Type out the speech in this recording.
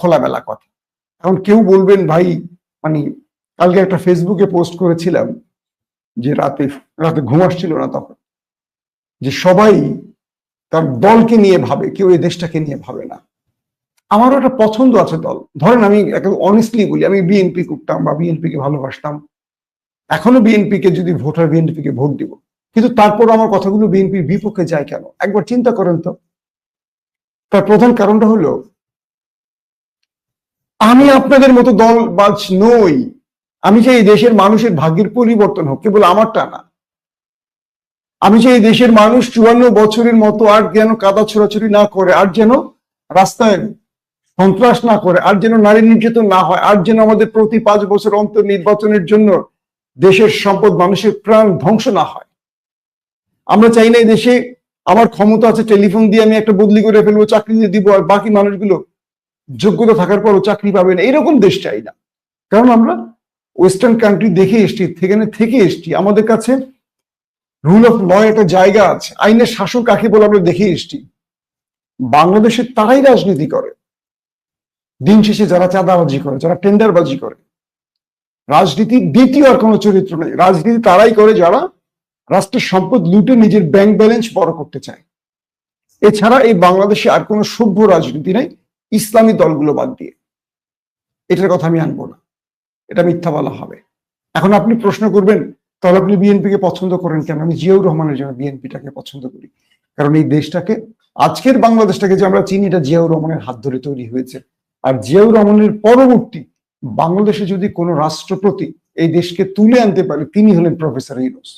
খোলামেলা কথা। এখন কেউ বলবেন ভাই, মানে কালকে একটা ফেসবুকে পোস্ট করেছিলাম যে রাতে রাতে ঘুম আসছিল না তখন, যে সবাই তার দলকে নিয়ে ভাবে, কেউ এই দেশটাকে নিয়ে ভাবে না। আমারও একটা পছন্দ আছে দল। ধরেন আমি অনেস্টলি বলি, আমি বিএনপি করতাম বা বিএনপিকে ভালোবাসতাম, এখনো বিএনপিকে যদি ভোটার বিএনপিকে ভোট দিব, কিন্তু তারপর আমার কথাগুলো বিএনপির বিপক্ষে যায় কেন? একবার চিন্তা করেন তো। তার প্রধান কারণটা হলো, আমি আপনাদের মতো দলবাজ নই। আমি চাই এই দেশের মানুষের ভাগ্যের পরিবর্তন হোক, কেবল আমারটা না। আমি চাই এই দেশের মানুষ 54 বছরের মতো আর যেন কাদা ছোড়াছুড়ি না করে, আর যেন রাস্তায় সন্ত্রাস না করে, আর যেন নারী নির্যাতন না হয়, আর যেন আমাদের প্রতি 5 বছর অন্তর নির্বাচনের জন্য দেশের সম্পদ, মানুষের প্রাণ ধ্বংস না হয়। আমরা চাই না এই দেশে আমার ক্ষমতা আছে, টেলিফোন দিয়ে আমি একটা বদলি করে ফেলবো, চাকরি দিয়ে দিব, আর বাকি মানুষগুলো যোগ্যতা থাকার পরও চাকরি পাবে না, এরকম দেশ চাই না। কারণ আমরা ওয়েস্টার্ন কান্ট্রি দেখে এসছি, থেকে এসছি, আমাদের কাছে রুল অফ ল একটা জায়গা আছে, আইনের শাসন কাকে বলে আমরা দেখে এসছি। বাংলাদেশে তারাই রাজনীতি করে, দিন শেষে যারা চাঁদাবাজি করে, যারা টেন্ডারবাজি করে। রাজনীতির দ্বিতীয় আর কোনো চরিত্র নেই। রাজনীতি তারাই করে যারা রাষ্ট্রের সম্পদ লুটে নিজের ব্যাংক ব্যালেন্স বড় করতে চায়। এছাড়া এই বাংলাদেশে আর কোনো সভ্য রাজনীতি নেই, ইসলামী দলগুলো বাদ দিয়ে। এটার কথা আমি আনবো না, এটা মিথ্যা বলা হবে। এখন আপনি প্রশ্ন করবেন, তাহলে আপনি বিএনপিকে পছন্দ করেন কেন? আমি জিয়াউর রহমানের জন্য বিএনপিটাকে পছন্দ করি। কারণ এই দেশটাকে, আজকের বাংলাদেশটাকে যে আমরা চিনি, এটা জিয়াউর রহমানের হাত ধরে তৈরি হয়েছে। আর জিয়াউর রহমানের পরবর্তী বাংলাদেশে যদি কোনো রাষ্ট্রপতি এই দেশকে তুলে আনতে পারে, তিনি হলেন প্রফেসর ইউনূস।